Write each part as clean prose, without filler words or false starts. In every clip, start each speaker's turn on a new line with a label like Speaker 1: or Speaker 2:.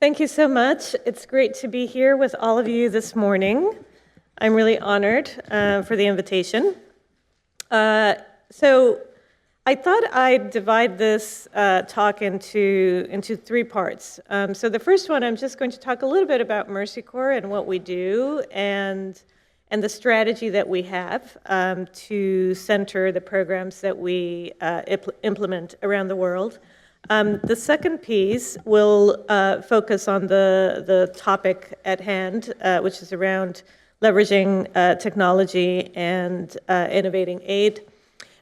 Speaker 1: Thank you so much. It's great to be here with all of you this morning. I'm really honored for the invitation. So I thought I'd divide this talk into three parts. So the first one, I'm just going to talk a little bit about Mercy Corps and what we do and the strategy that we have to center the programs that we implement around the world. The second piece will focus on the topic at hand, which is around leveraging technology and innovating aid.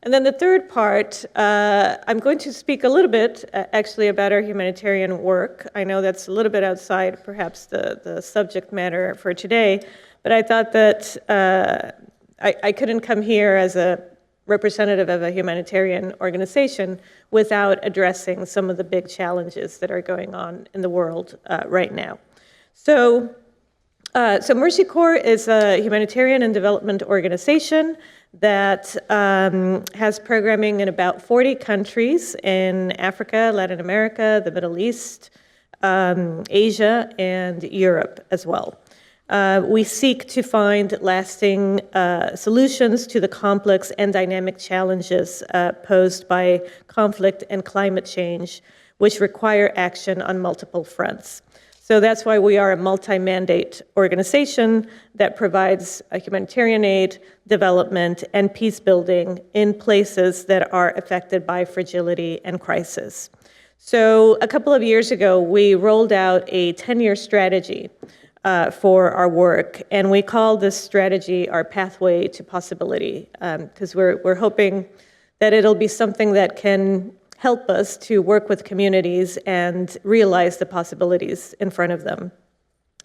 Speaker 1: And then the third part, I'm going to speak a little bit actually about our humanitarian work. I know that's a little bit outside perhaps the subject matter for today, but I thought that I couldn't come here as a representative of a humanitarian organization without addressing some of the big challenges that are going on in the world right now. So Mercy Corps is a humanitarian and development organization that has programming in about 40 countries in Africa, Latin America, the Middle East, Asia, and Europe as well. We seek to find lasting solutions to the complex and dynamic challenges posed by conflict and climate change, which require action on multiple fronts. So that's why we are a multi-mandate organization that provides humanitarian aid, development, and peace building in places that are affected by fragility and crisis. So a couple of years ago, we rolled out a 10-year strategy for our work, and we call this strategy our pathway to possibility, because we're hoping that it'll be something that can help us to work with communities and realize the possibilities in front of them.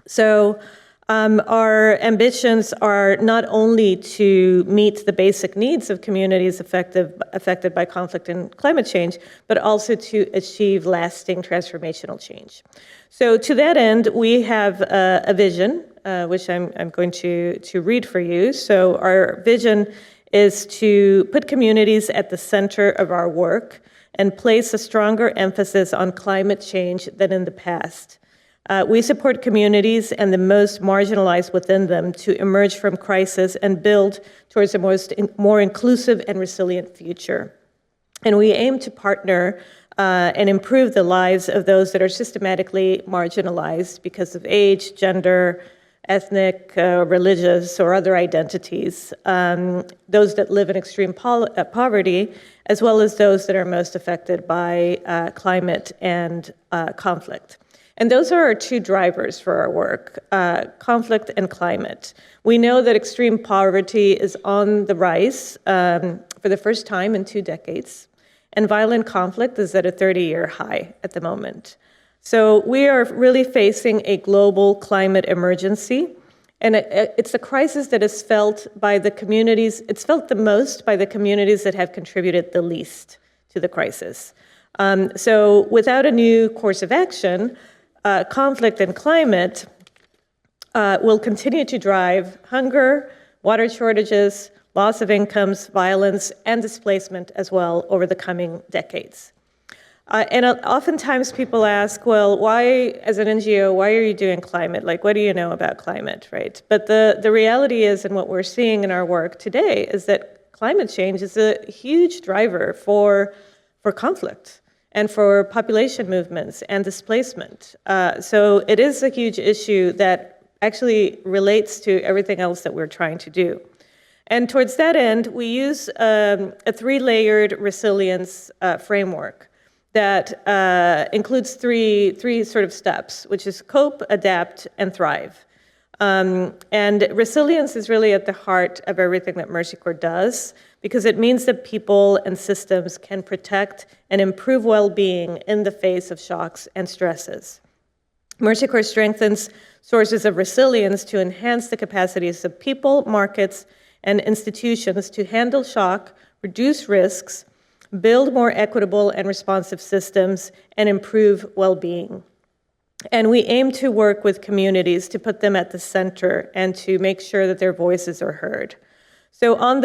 Speaker 1: So our ambitions are not only to meet the basic needs of communities affected by conflict and climate change, but also to achieve lasting transformational change. So to that end, we have a vision, which I'm going to read for you. So our vision is to put communities at the center of our work and place a stronger emphasis on climate change than in the past. We support communities and the most marginalized within them to emerge from crisis and build towards a more inclusive and resilient future. And we aim to partner and improve the lives of those that are systematically marginalized because of age, gender, ethnic, religious, or other identities, those that live in extreme poverty, as well as those that are most affected by climate and conflict. And those are our two drivers for our work, conflict and climate. We know that extreme poverty is on the rise for the first time in 2 decades, and violent conflict is at a 30-year high at the moment. So we are really facing a global climate emergency, and it's a crisis that is felt by the communities, it's felt the most by the communities that have contributed the least to the crisis. So without a new course of action, conflict and climate will continue to drive hunger, water shortages, loss of incomes, violence, and displacement as well over the coming decades. And oftentimes people ask, well, why, as an NGO, why are you doing climate? Like, what do you know about climate, right? But the reality is, and what we're seeing in our work today, is that climate change is a huge driver for conflict and for population movements and displacement. So it is a huge issue that actually relates to everything else that we're trying to do. And towards that end, we use a 3-layered resilience framework that includes three sort of steps, which is cope, adapt, and thrive. And resilience is really at the heart of everything that Mercy Corps does, because it means that people and systems can protect and improve well-being in the face of shocks and stresses. Mercy Corps strengthens sources of resilience to enhance the capacities of people, markets, and institutions to handle shock, reduce risks, build more equitable and responsive systems, and improve well-being. And we aim to work with communities to put them at the center and to make sure that their voices are heard. So on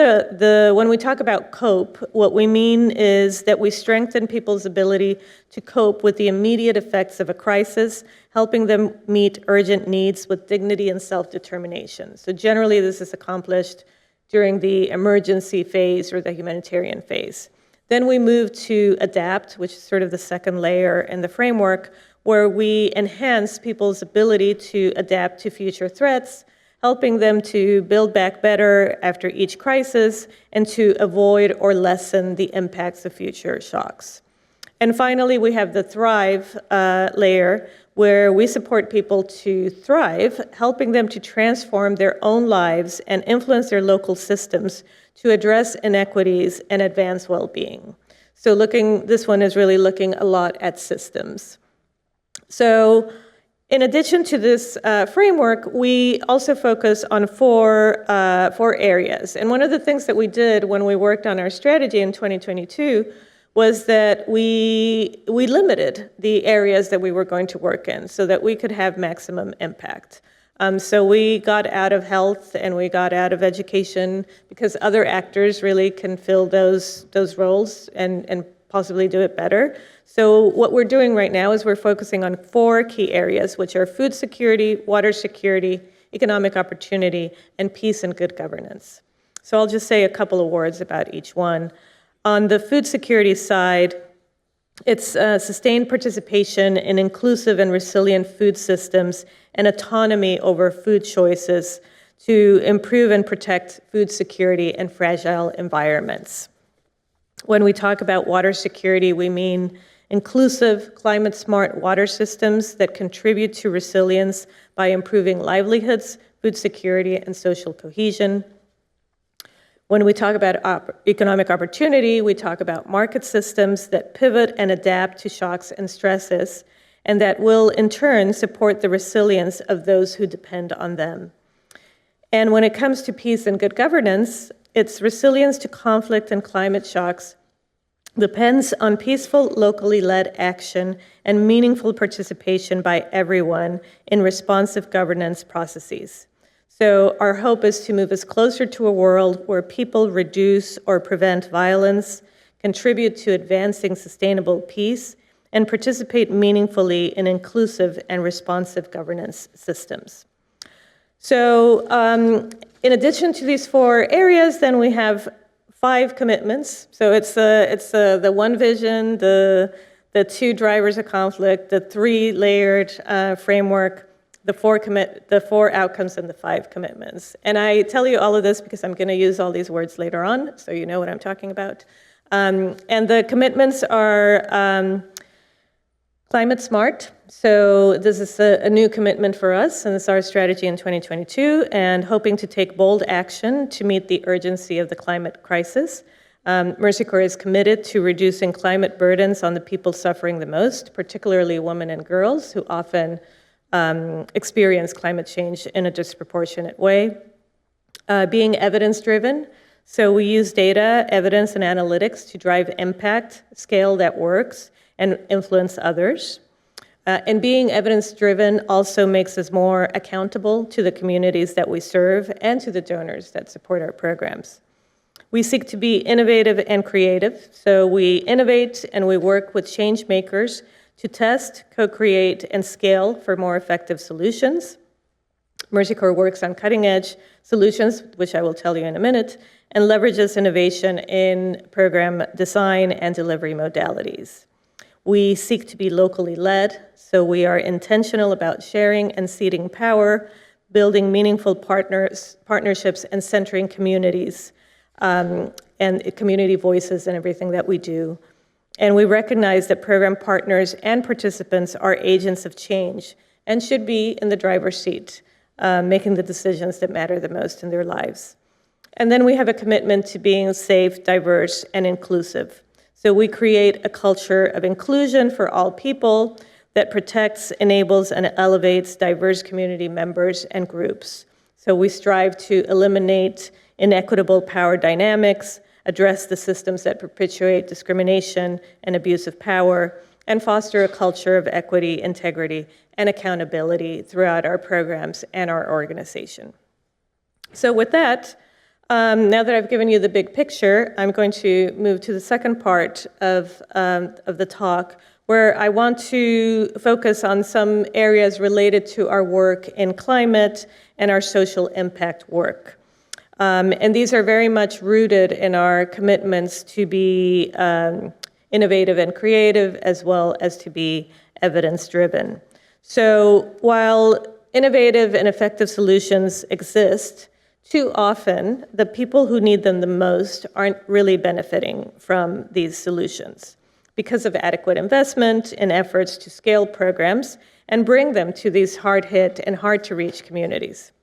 Speaker 1: when we talk about cope, what we mean is that we strengthen people's ability to cope with the immediate effects of a crisis, helping them meet urgent needs with dignity and self-determination. So generally, this is accomplished during the emergency phase or the humanitarian phase. Then we move to adapt, which is sort of the second layer in the framework, where we enhance people's ability to adapt to future threats, helping them to build back better after each crisis and to avoid or lessen the impacts of future shocks. And finally, we have the thrive layer, where we support people to thrive, helping them to transform their own lives and influence their local systems to address inequities and advance well-being. So this one is really looking a lot at systems. So in addition to this framework, we also focus on four areas. And one of the things that we did when we worked on our strategy in 2022 was that we limited the areas that we were going to work in so that we could have maximum impact. So we got out of health and we got out of education because other actors really can fill those roles and possibly do it better. So what we're doing right now is we're focusing on 4 key areas, which are food security, water security, economic opportunity, and peace and good governance. So I'll just say a couple of words about each one. On the food security side, it's sustained participation in inclusive and resilient food systems and autonomy over food choices to improve and protect food security in fragile environments. When we talk about water security, we mean inclusive, climate-smart water systems that contribute to resilience by improving livelihoods, food security, and social cohesion. When we talk about economic opportunity, we talk about market systems that pivot and adapt to shocks and stresses, and that will, in turn, support the resilience of those who depend on them. And when it comes to peace and good governance, its resilience to conflict and climate shocks depends on peaceful, locally led action and meaningful participation by everyone in responsive governance processes. So our hope is to move us closer to a world where people reduce or prevent violence, contribute to advancing sustainable peace, and participate meaningfully in inclusive and responsive governance systems. So in addition to these 4 areas, then we have 5 commitments. So it's the one vision, the 2 drivers of conflict, the 3-layered framework, the 4 outcomes, and the 5 commitments. And I tell you all of this because I'm going to use all these words later on, so you know what I'm talking about. And the commitments are climate smart. So this is a new commitment for us, and it's our strategy in 2022, and hoping to take bold action to meet the urgency of the climate crisis. Mercy Corps is committed to reducing climate burdens on the people suffering the most, particularly women and girls who often experience climate change in a disproportionate way. Being evidence-driven, so we use data, evidence, and analytics to drive impact, scale that works, and influence others. And being evidence-driven also makes us more accountable to the communities that we serve and to the donors that support our programs. We seek to be innovative and creative, so we innovate and we work with change makers to test, co-create, and scale for more effective solutions. Mercy Corps works on cutting-edge solutions, which I will tell you in a minute, and leverages innovation in program design and delivery modalities. We seek to be locally led, so we are intentional about sharing and seeding power, building meaningful partnerships, and centering communities and community voices in everything that we do. And we recognize that program partners and participants are agents of change and should be in the driver's seat, making the decisions that matter the most in their lives. And then we have a commitment to being safe, diverse, and inclusive. So we create a culture of inclusion for all people that protects, enables, and elevates diverse community members and groups. So we strive to eliminate inequitable power dynamics, address the systems that perpetuate discrimination and abuse of power, and foster a culture of equity, integrity, and accountability throughout our programs and our organization. So with that, Now that I've given you the big picture, I'm going to move to the second part of the talk, where I want to focus on some areas related to our work in climate and our social impact work. And these are very much rooted in our commitments to be innovative and creative, as well as to be evidence-driven. So while innovative and effective solutions exist, too often, the people who need them the most aren't really benefiting from these solutions because of adequate investment in efforts to scale programs and bring them to these hard-hit and hard-to-reach communities.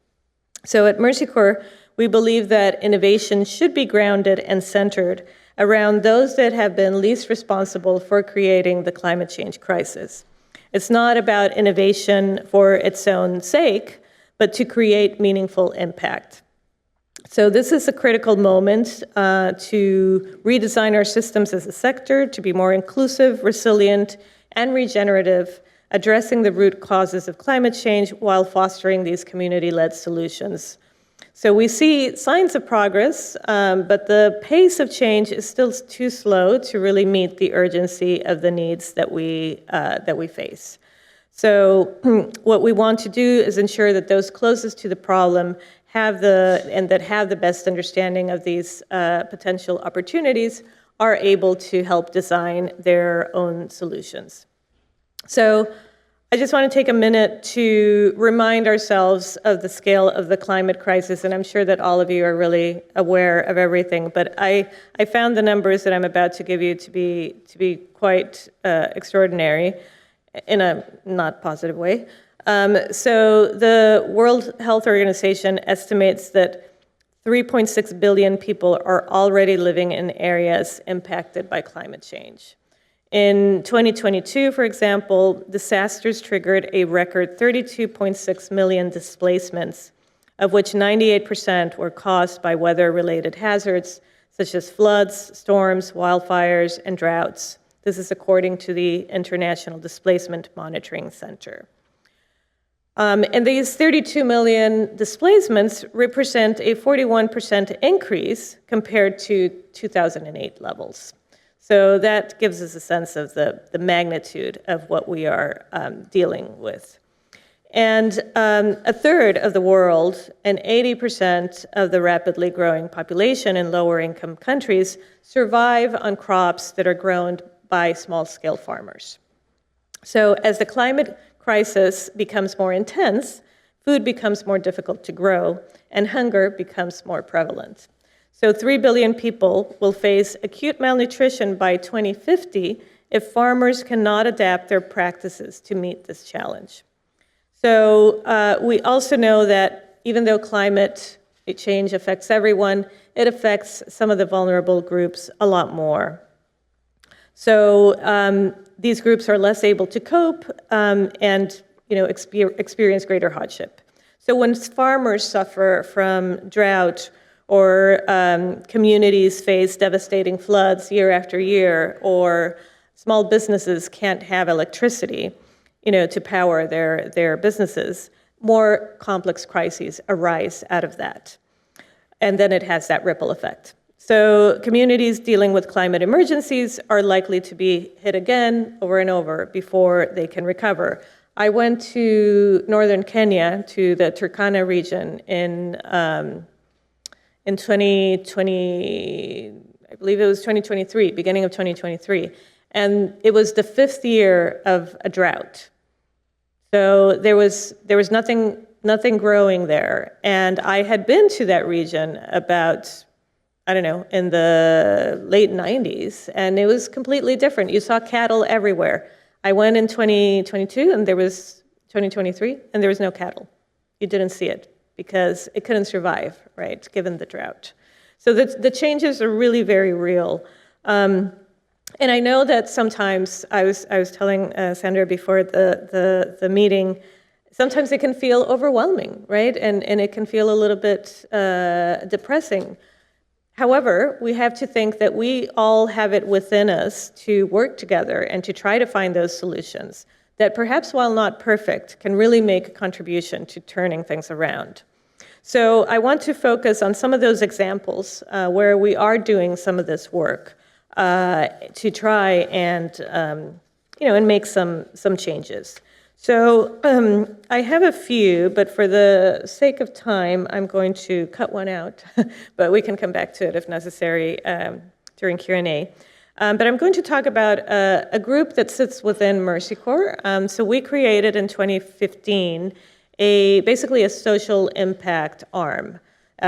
Speaker 1: So at Mercy Corps, we believe that innovation should be grounded and centered around those that have been least responsible for creating the climate change crisis. It's not about innovation for its own sake, but to create meaningful impact. So this is a critical moment to redesign our systems as a sector to be more inclusive, resilient, and regenerative, addressing the root causes of climate change while fostering these community-led solutions. So we see signs of progress, but the pace of change is still too slow to really meet the urgency of the needs that we face. So what we want to do is ensure that those closest to the problem have the best understanding of these potential opportunities are able to help design their own solutions. So I just want to take a minute to remind ourselves of the scale of the climate crisis, and I'm sure that all of you are really aware of everything, but I found the numbers that I'm about to give you to be quite extraordinary in a not positive way. So the World Health Organization estimates that 3.6 billion people are already living in areas impacted by climate change. In 2022, for example, disasters triggered a record 32.6 million displacements, of which 98% were caused by weather-related hazards, such as floods, storms, wildfires, and droughts. This is according to the International Displacement Monitoring Center. And these 32 million displacements represent a 41% increase compared to 2008 levels. So that gives us a sense of the magnitude of what we are dealing with. And a third of the world and 80% of the rapidly growing population in lower income countries survive on crops that are grown by small-scale farmers. So as the climate crisis becomes more intense, food becomes more difficult to grow, and hunger becomes more prevalent. So 3 billion people will face acute malnutrition by 2050 if farmers cannot adapt their practices to meet this challenge. So we also know that even though climate change affects everyone, it affects some of the vulnerable groups a lot more. So these groups are less able to cope and experience greater hardship. So when farmers suffer from drought or communities face devastating floods year after year, or small businesses can't have electricity, to power their businesses, more complex crises arise out of that. And then it has that ripple effect. So communities dealing with climate emergencies are likely to be hit again over and over before they can recover. I went to northern Kenya, to the Turkana region in 2020, I believe it was 2023, beginning of 2023. And it was the 5th year of a drought. So there was nothing growing there. And I had been to that region about, in the late 90s, and it was completely different. You saw cattle everywhere. I went in 2022, and 2023, and there was no cattle. You didn't see it because it couldn't survive, right, given the drought. So the changes are really very real. And I know that sometimes, I was telling Sandra before the meeting, sometimes it can feel overwhelming, right? And it can feel a little bit depressing. However, we have to think that we all have it within us to work together and to try to find those solutions that perhaps while not perfect, can really make a contribution to turning things around. So I want to focus on some of those examples where we are doing some of this work to try and, and make some changes. So I have a few, but for the sake of time, I'm going to cut one out, but we can come back to it if necessary during Q&A. But I'm going to talk about a group that sits within Mercy Corps. So we created in 2015 basically a social impact arm,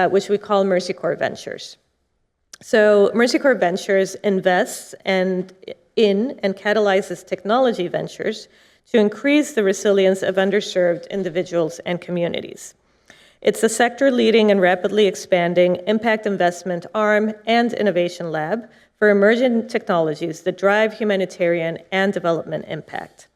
Speaker 1: which we call Mercy Corps Ventures. So Mercy Corps Ventures invests in and catalyzes technology ventures to increase the resilience of underserved individuals and communities. It's a sector-leading and rapidly expanding impact investment arm and innovation lab for emerging technologies that drive humanitarian and development impact.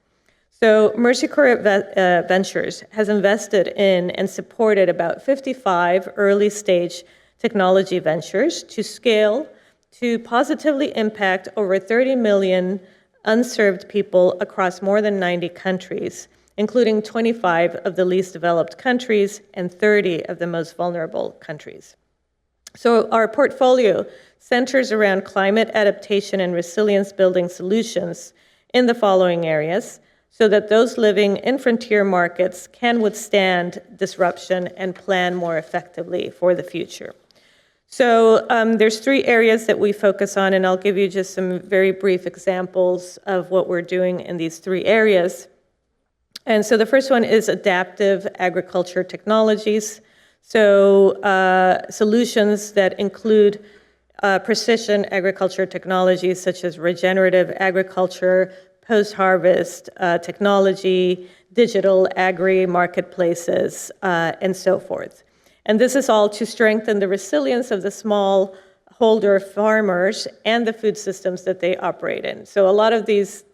Speaker 1: So Mercy Corps Ventures has invested in and supported about 55 early-stage technology ventures to scale to positively impact over 30 million unserved people across more than 90 countries, including 25 of the least developed countries and 30 of the most vulnerable countries. So our portfolio centers around climate adaptation and resilience building solutions in the following areas so that those living in frontier markets can withstand disruption and plan more effectively for the future. So there's 3 areas that we focus on, and I'll give you just some very brief examples of what we're doing in these 3 areas. And so the first one is adaptive agriculture technologies. So solutions that include precision agriculture technologies such as regenerative agriculture, post-harvest technology, digital agri-marketplaces, and so forth. And this is all to strengthen the resilience of the smallholder farmers and the food systems that they operate in. So a lot of this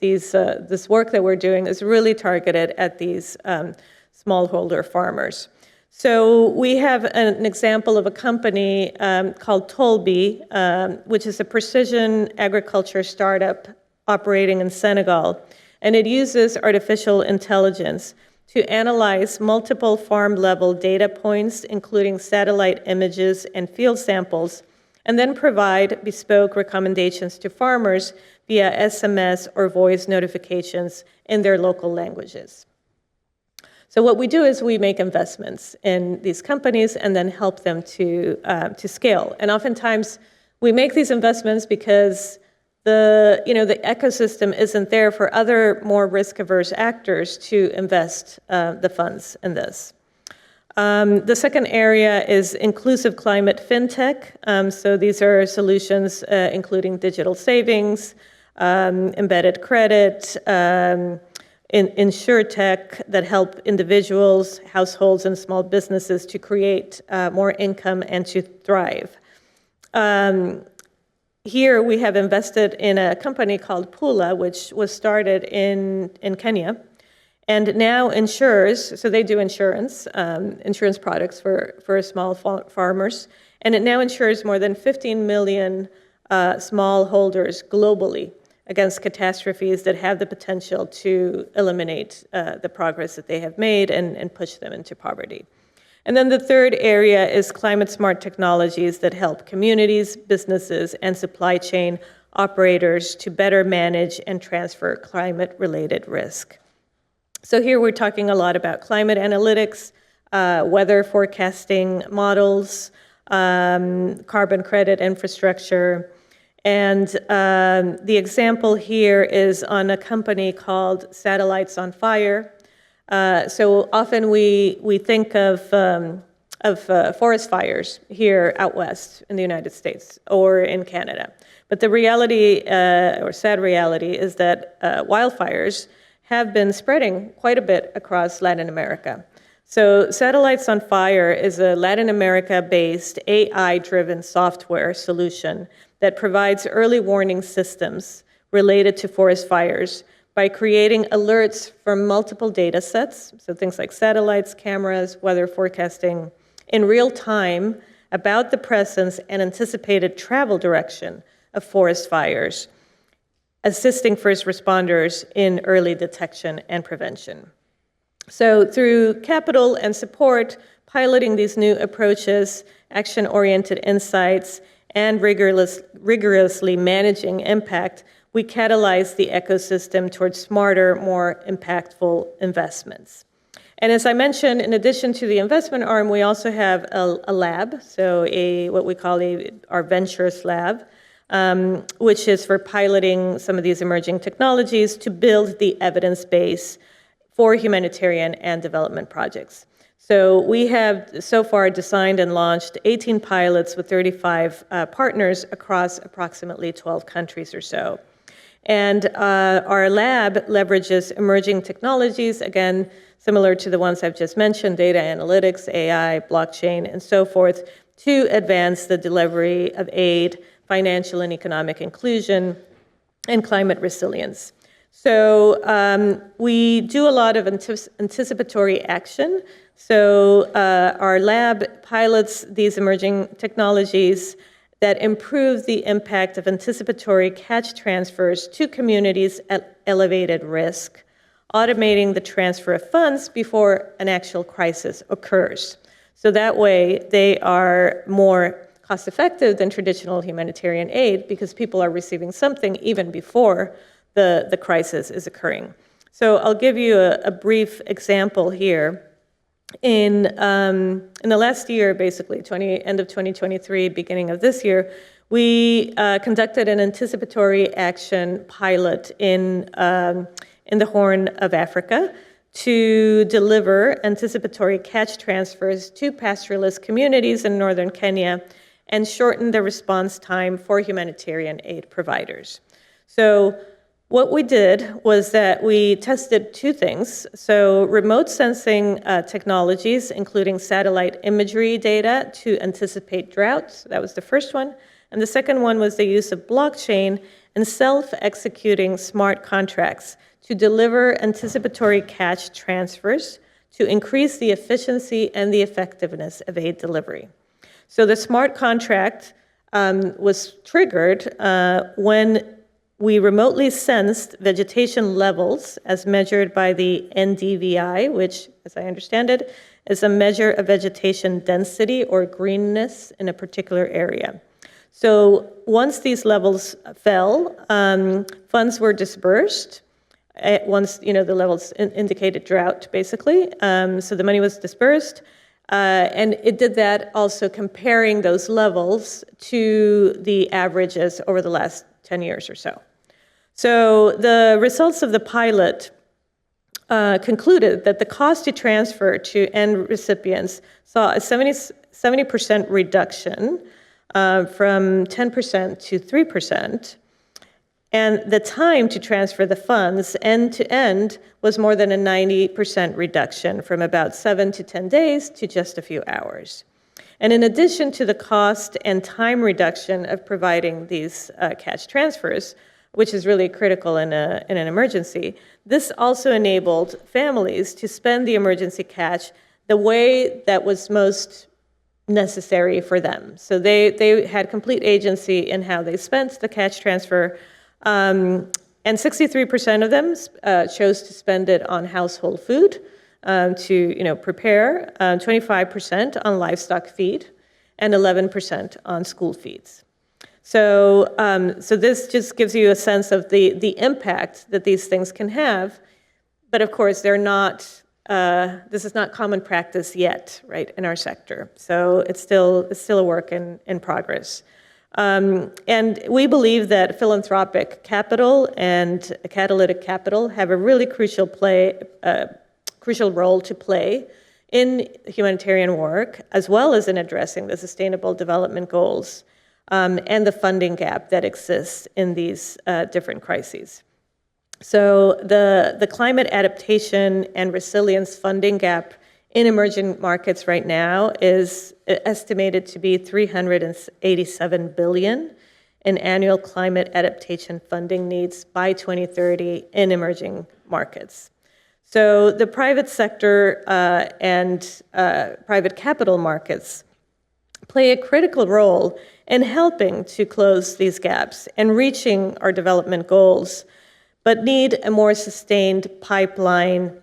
Speaker 1: work that we're doing is really targeted at these smallholder farmers. So we have an example of a company called Tolbi, which is a precision agriculture startup operating in Senegal. And it uses artificial intelligence to analyze multiple farm-level data points, including satellite images and field samples, and then provide bespoke recommendations to farmers via SMS or voice notifications in their local languages. So what we do is we make investments in these companies and then help them to scale. And oftentimes we make these investments because the ecosystem isn't there for other more risk-averse actors to invest the funds in this. The second area is inclusive climate fintech. So these are solutions including digital savings, embedded credit, insurtech that help individuals, households, and small businesses to create more income and to thrive. Here we have invested in a company called Pula, which was started in Kenya, and now insures, so they do insurance products for small farmers, and it now insures more than 15 million smallholders globally against catastrophes that have the potential to eliminate the progress that they have made and push them into poverty. And then the third area is climate-smart technologies that help communities, businesses, and supply chain operators to better manage and transfer climate-related risk. So here we're talking a lot about climate analytics, weather forecasting models, carbon credit infrastructure. And the example here is on a company called Satellites on Fire. So often we think of forest fires here out west in the United States or in Canada. But the reality, or sad reality, is that wildfires have been spreading quite a bit across Latin America. So Satellites on Fire is a Latin America-based AI-driven software solution that provides early warning systems related to forest fires by creating alerts from multiple data sets, so things like satellites, cameras, weather forecasting, in real time about the presence and anticipated travel direction of forest fires, assisting first responders in early detection and prevention. So through capital and support piloting these new approaches, action-oriented insights, and rigorously managing impact, we catalyze the ecosystem towards smarter, more impactful investments. And as I mentioned, in addition to the investment arm, we also have a lab, so what we call our ventures lab, which is for piloting some of these emerging technologies to build the evidence base for humanitarian and development projects. So we have so far designed and launched 18 pilots with 35 partners across approximately 12 countries or so. And our lab leverages emerging technologies, again, similar to the ones I've just mentioned, data analytics, AI, blockchain, and so forth, to advance the delivery of aid, financial and economic inclusion, and climate resilience. So we do a lot of anticipatory action. So our lab pilots these emerging technologies that improve the impact of anticipatory catch transfers to communities at elevated risk, automating the transfer of funds before an actual crisis occurs. So that way, they are more cost-effective than traditional humanitarian aid because people are receiving something even before the crisis is occurring. So I'll give you a brief example here. In the last year, basically, end of 2023, beginning of this year, we conducted an anticipatory action pilot in the Horn of Africa to deliver anticipatory catch transfers to pastoralist communities in northern Kenya and shorten the response time for humanitarian aid providers. So what we did was that we tested two things. So remote sensing technologies, including satellite imagery data to anticipate droughts. That was the first one. And the second one was the use of blockchain and self-executing smart contracts to deliver anticipatory catch transfers to increase the efficiency and the effectiveness of aid delivery. So the smart contract was triggered when we remotely sensed vegetation levels as measured by the NDVI, which, as I understand it, is a measure of vegetation density or greenness in a particular area. So once these levels fell, funds were dispersed. Once the levels indicated drought, basically. So the money was dispersed. And it did that also comparing those levels to the averages over the last 10 years or so. So the results of the pilot concluded that the cost to transfer to end recipients saw a 70% reduction from 10% to 3%. And the time to transfer the funds end to end was more than a 90% reduction from about 7 to 10 days to just a few hours. And in addition to the cost and time reduction of providing these catch transfers, which is really critical in an emergency, this also enabled families to spend the emergency catch the way that was most necessary for them. So they had complete agency in how they spent the catch transfer, and 63% of them chose to spend it on household food to prepare, 25% on livestock feed, and 11% on school feeds. So this just gives you a sense of the impact that these things can have. But of course, they're not. This is not common practice yet, right, in our sector. So it's still a work in progress. And we believe that philanthropic capital and catalytic capital have a really crucial role to play in humanitarian work, as well as in addressing the Sustainable Development Goals and the funding gap that exists in these different crises. So the climate adaptation and resilience funding gap in emerging markets right now is estimated to be $387 billion in annual climate adaptation funding needs by 2030 in emerging markets. So the private sector and private capital markets play a critical role in helping to close these gaps and reaching our development goals, but need a more sustained pipeline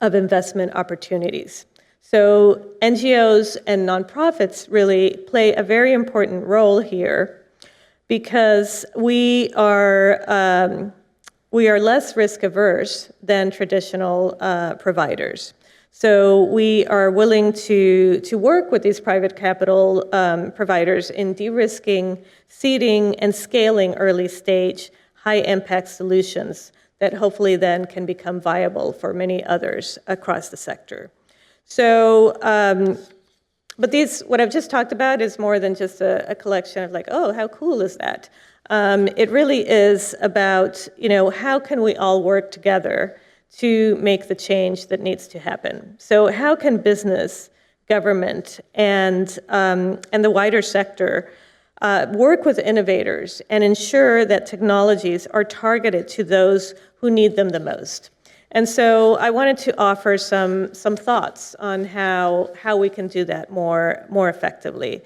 Speaker 1: of investment opportunities. So NGOs and nonprofits really play a very important role here because we are less risk averse than traditional providers. So we are willing to work with these private capital providers in de-risking, seeding, and scaling early stage, high impact solutions that hopefully then can become viable for many others across the sector. So, but what I've just talked about is more than just a collection of like, oh, how cool is that? It really is about, how can we all work together to make the change that needs to happen? So how can business, government, and the wider sector work with innovators and ensure that technologies are targeted to those who need them the most? And so I wanted to offer some thoughts on how we can do that more effectively.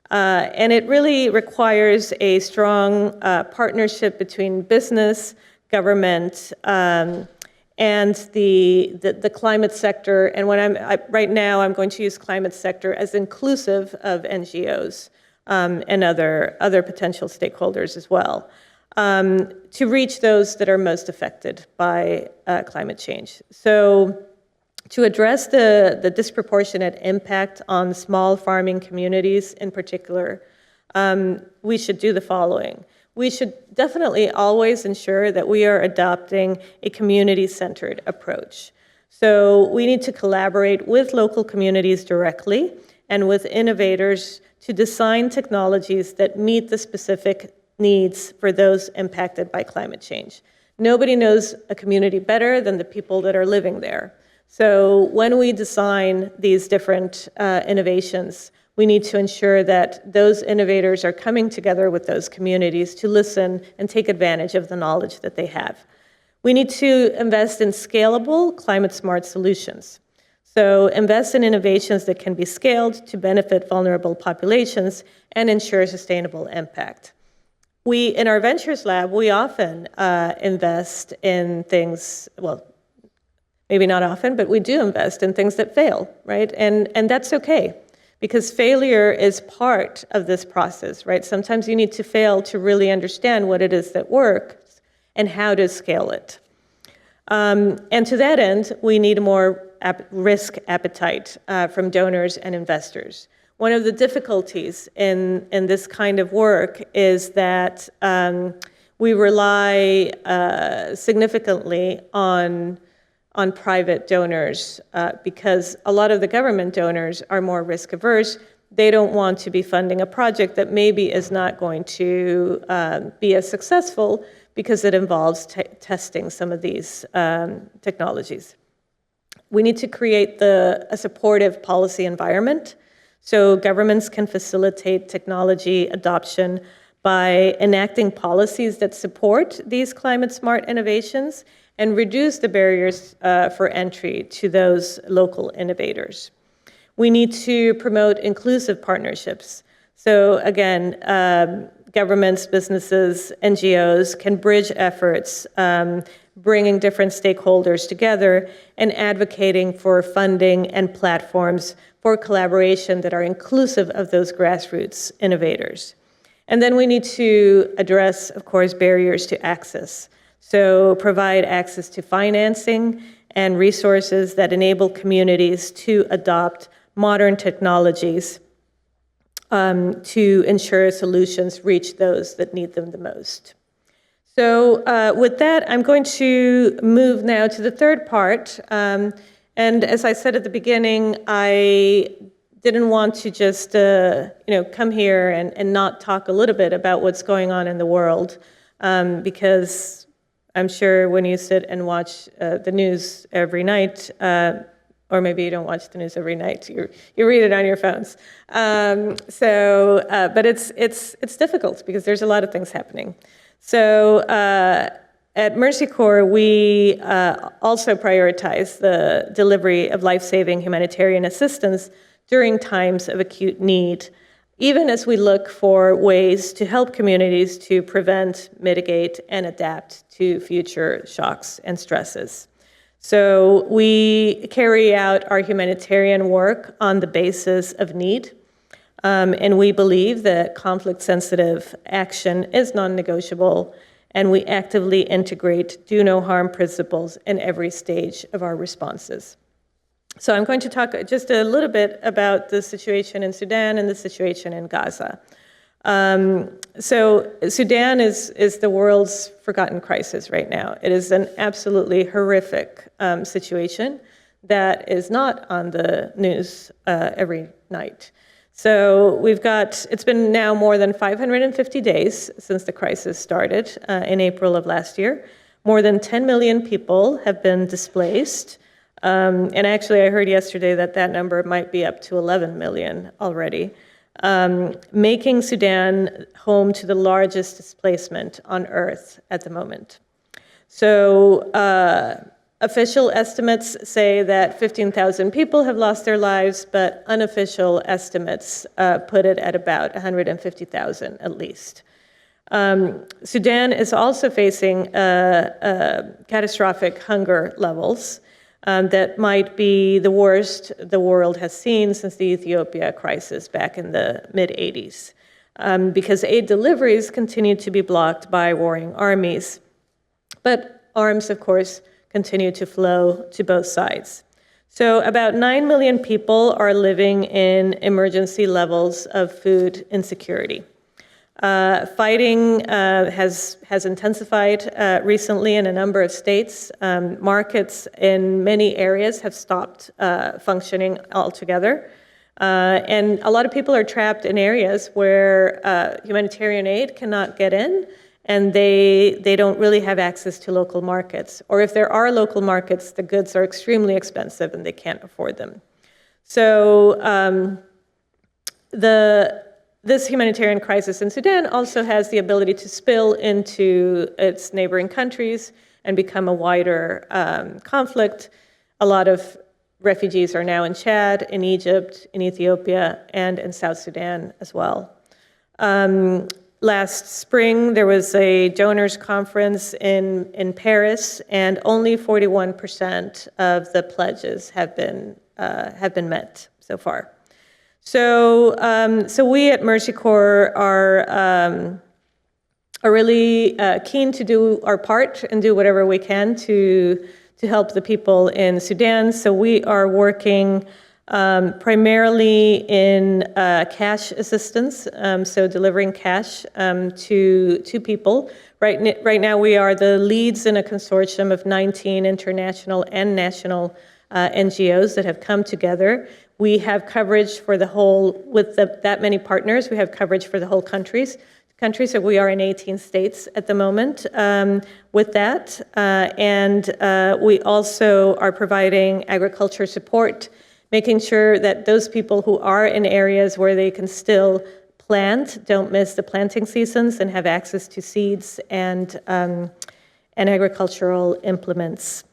Speaker 1: And it really requires a strong partnership between business, government, and the climate sector. And right now I'm going to use climate sector as inclusive of NGOs and other potential stakeholders as well, to reach those that are most affected by climate change. So to address the disproportionate impact on small farming communities in particular, we should do the following. We should definitely always ensure that we are adopting a community-centered approach. So we need to collaborate with local communities directly and with innovators to design technologies that meet the specific needs for those impacted by climate change. Nobody knows a community better than the people that are living there. So when we design these different innovations, we need to ensure that those innovators are coming together with those communities to listen and take advantage of the knowledge that they have. We need to invest in scalable, climate-smart solutions. So invest in innovations that can be scaled to benefit vulnerable populations and ensure sustainable impact. In our Ventures Lab, we often invest in things, well, maybe not often, but we do invest in things that fail, right? And that's okay, because failure is part of this process, right? Sometimes you need to fail to really understand what it is that works and how to scale it. And to that end, we need a more risk appetite from donors and investors. One of the difficulties in this kind of work is that we rely significantly on private donors because a lot of the government donors are more risk averse. They don't want to be funding a project that maybe is not going to be as successful because it involves testing some of these technologies. We need to create a supportive policy environment so governments can facilitate technology adoption by enacting policies that support these climate-smart innovations and reduce the barriers for entry to those local innovators. We need to promote inclusive partnerships. So again, governments, businesses, NGOs can bridge efforts, bringing different stakeholders together and advocating for funding and platforms for collaboration that are inclusive of those grassroots innovators. And then we need to address, of course, barriers to access. So provide access to financing and resources that enable communities to adopt modern technologies to ensure solutions reach those that need them the most. So with that, I'm going to move now to the third part. And as I said at the beginning, I didn't want to just come here and not talk a little bit about what's going on in the world, because I'm sure when you sit and watch the news every night, or maybe you don't watch the news every night, you read it on your phones. But it's difficult because there's a lot of things happening. So at Mercy Corps, we also prioritize the delivery of life-saving humanitarian assistance during times of acute need, even as we look for ways to help communities to prevent, mitigate, and adapt to future shocks and stresses. So we carry out our humanitarian work on the basis of need. And we believe that conflict-sensitive action is non-negotiable, and we actively integrate do-no-harm principles in every stage of our responses. So I'm going to talk just a little bit about the situation in Sudan and the situation in Gaza. So Sudan is the world's forgotten crisis right now. It is an absolutely horrific situation that is not on the news every night. So it's been now more than 550 days since the crisis started in April of last year. More than 10 million people have been displaced. And actually, I heard yesterday that that number might be up to 11 million already, making Sudan home to the largest displacement on Earth at the moment. So official estimates say that 15,000 people have lost their lives, but unofficial estimates put it at about 150,000 at least. Sudan is also facing catastrophic hunger levels that might be the worst the world has seen since the Ethiopia crisis back in the mid-'80s, because aid deliveries continue to be blocked by warring armies. But arms, of course, continue to flow to both sides. So about 9 million people are living in emergency levels of food insecurity. Fuighting has intensified recently in a number of states. Markets in many areas have stopped functioning altogether. And a lot of people are trapped in areas where humanitarian aid cannot get in, and they don't really have access to local markets. Or if there are local markets, the goods are extremely expensive and they can't afford them. So this humanitarian crisis in Sudan also has the ability to spill into its neighboring countries and become a wider conflict. A lot of refugees are now in Chad, in Egypt, in Ethiopia, and in South Sudan as well. Last spring, there was a donors conference in Paris, and only 41% of the pledges have been met so far. So we at Mercy Corps are really keen to do our part and do whatever we can to help the people in Sudan. So we are working primarily in cash assistance, so delivering cash to people. Right now, we are the leads in a consortium of 19 international and national NGOs that have come together. We have coverage for the whole, with that many partners, we have coverage for the whole country. So we are in 18 states at the moment with that. And we also are providing agriculture support, making sure that those people who are in areas where they can still plant don't miss the planting seasons and have access to seeds and agricultural implements.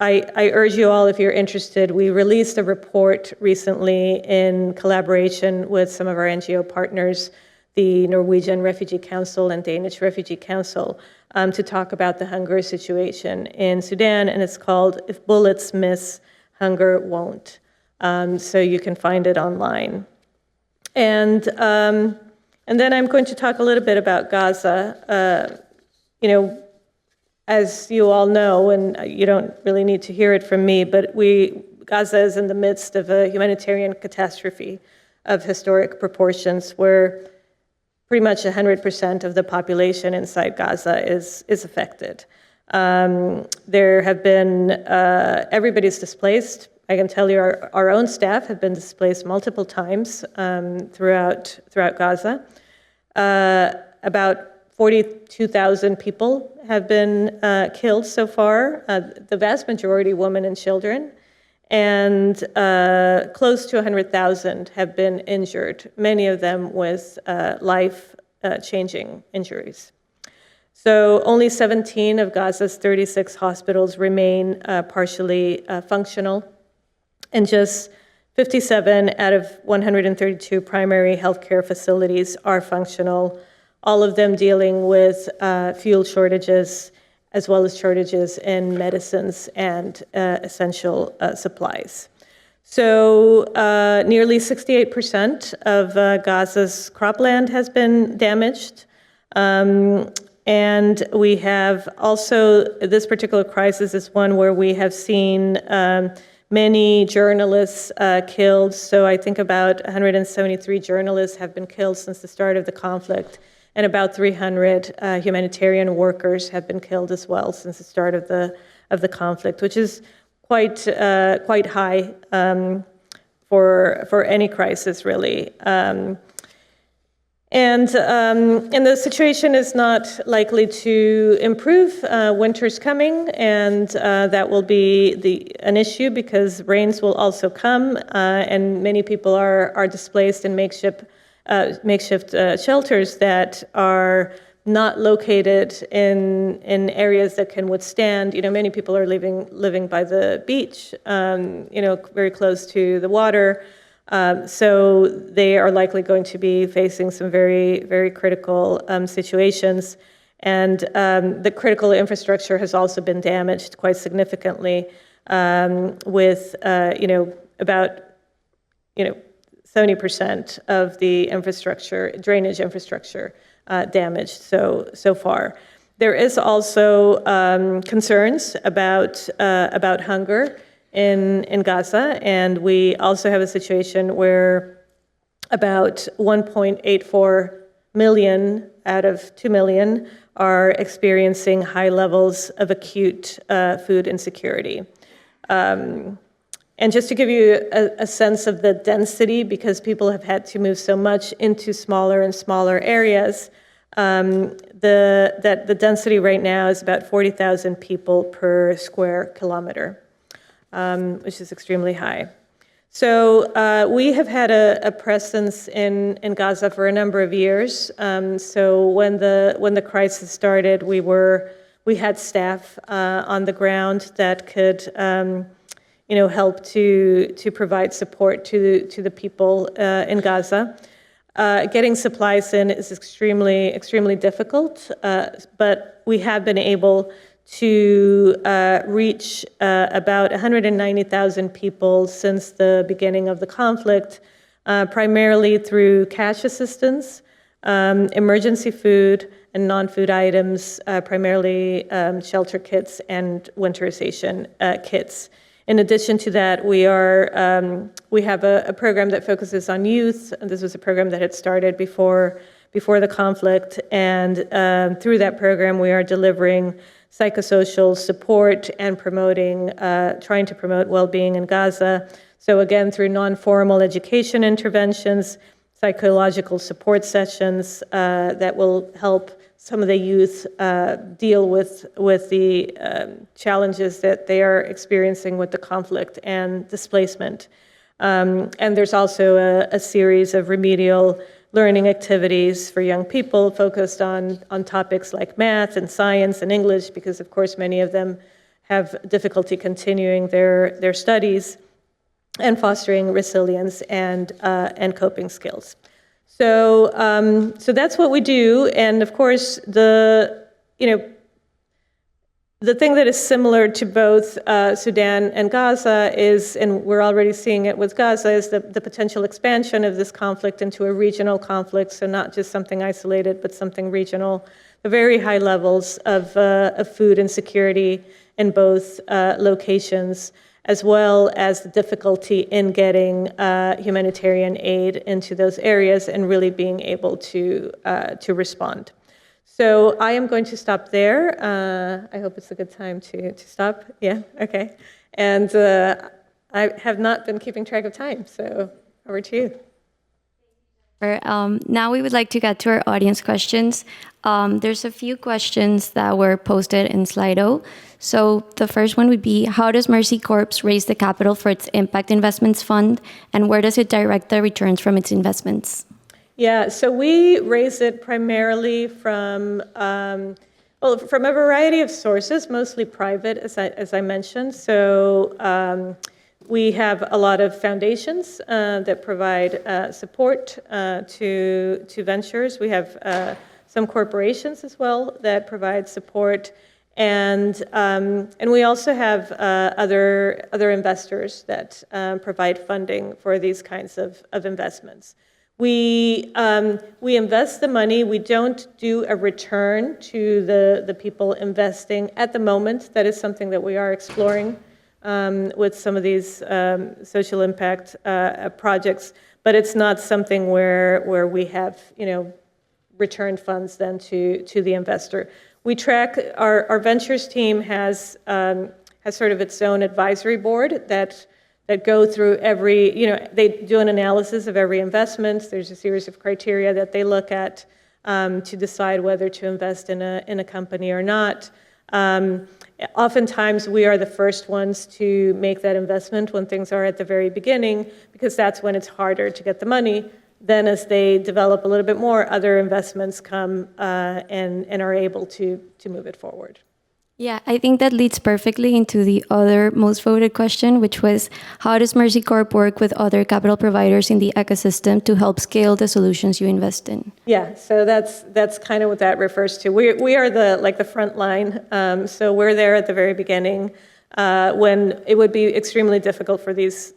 Speaker 1: I urge you all, if you're interested, we released a report recently in collaboration with some of our NGO partners, the Norwegian Refugee Council and Danish Refugee Council, to talk about the hunger situation in Sudan, and it's called "If Bullets Miss, Hunger Won't." So you can find it online. And then I'm going to talk a little bit about Gaza. As you all know, and you don't really need to hear it from me, but Gaza is in the midst of a humanitarian catastrophe of historic proportions where pretty much 100% of the population inside Gaza is affected. There have been, everybody's displaced. I can tell you our own staff have been displaced multiple times throughout Gaza. About 42,000 people have been killed so far, the vast majority women and children, and close to 100,000 have been injured, many of them with life-changing injuries. So only 17 of Gaza's 36 hospitals remain partially functional, and just 57 out of 132 primary healthcare facilities are functional, all of them dealing with fuel shortages as well as shortages in medicines and essential supplies. So nearly 68% of Gaza's cropland has been damaged. And we have also, this particular crisis is one where we have seen many journalists killed. So I think about 173 journalists have been killed since the start of the conflict, and about 300 humanitarian workers have been killed as well since the start of the conflict, which is quite high for any crisis, really. And the situation is not likely to improve. Winter's coming, and that will be an issue because rains will also come, and many people are displaced in makeshift shelters that are not located in areas that can withstand. Many people are living by the beach, very close to the water. So they are likely going to be facing some very, very critical situations. And the critical infrastructure has also been damaged quite significantly, with about 70% of the drainage infrastructure damaged so far. There is also concerns about hunger in Gaza, and we also have a situation where about 1.84 million out of 2 million are experiencing high levels of acute food insecurity. And just to give you a sense of the density, because people have had to move so much into smaller and smaller areas, the density right now is about 40,000 people per square kilometer, which is extremely high. So we have had a presence in Gaza for a number of years. So when the crisis started, we had staff on the ground that could help to provide support to the people in Gaza. Getting supplies in is extremely difficult, but we have been able to reach about 190,000 people since the beginning of the conflict, primarily through cash assistance, emergency food, and non-food items, primarily shelter kits and winterization kits. In addition to that, we have a program that focuses on youth. This was a program that had started before the conflict, and through that program, we are delivering psychosocial support and trying to promote well-being in Gaza. So again, through non-formal education interventions, psychological support sessions that will help some of the youth deal with the challenges that they are experiencing with the conflict and displacement. And there's also a series of remedial learning activities for young people focused on topics like math and science and English, because of course many of them have difficulty continuing their studies, and fostering resilience and coping skills. So that's what we do, and of course the thing that is similar to both Sudan and Gaza is, and we're already seeing it with Gaza, is the potential expansion of this conflict into a regional conflict, so not just something isolated, but something regional. The very high levels of food insecurity in both locations, as well as the difficulty in getting humanitarian aid into those areas and really being able to respond. So I am going to stop there. I hope it's a good time to stop. Yeah, okay. And I have not been keeping track of time, so over to you.
Speaker 2: Now we would like to get to our audience questions. There's a few questions that were posted in Slido. So the first one would be, how does Mercy Corps raise the capital for its Impact Investments Fund, and where does it direct the returns from its investments?
Speaker 1: Yeah, so we raise it primarily from a variety of sources, mostly private, as I mentioned. So we have a lot of foundations that provide support to ventures. We have some corporations as well that provide support. And we also have other investors that provide funding for these kinds of investments. We invest the money. We don't do a return to the people investing at the moment. That is something that we are exploring with some of these social impact projects. But it's not something where we have, returned funds then to the investor. We track, our ventures team has sort of its own advisory board that go through every, they do an analysis of every investment. There's a series of criteria that they look at to decide whether to invest in a company or not. Oftentimes we are the first ones to make that investment when things are at the very beginning, because that's when it's harder to get the money. Then as they develop a little bit more, other investments come and are able to move it forward.
Speaker 2: Yeah, I think that leads perfectly into the other most voted question, which was, how does Mercy Corp work with other capital providers in the ecosystem to help scale the solutions you invest in?
Speaker 1: Yeah, so that's kind of what that refers to. We are the front line, so we're there at the very beginning when it would be extremely difficult for these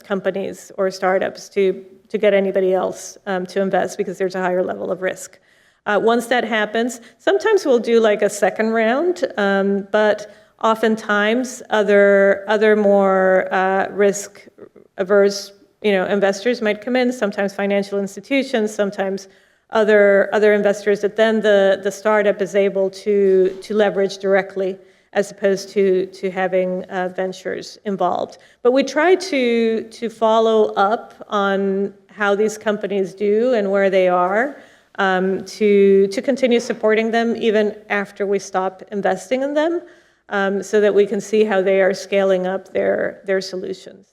Speaker 1: companies or startups to get anybody else to invest, because there's a higher level of risk. Once that happens, sometimes we'll do like a second round, but oftentimes other more risk-averse investors might come in. Sometimes financial institutions, sometimes other investors that then the startup is able to leverage directly, as opposed to having ventures involved. But we try to follow up on how these companies do and where they are, to continue supporting them even after we stop investing in them, so that we can see how they are scaling up their solutions.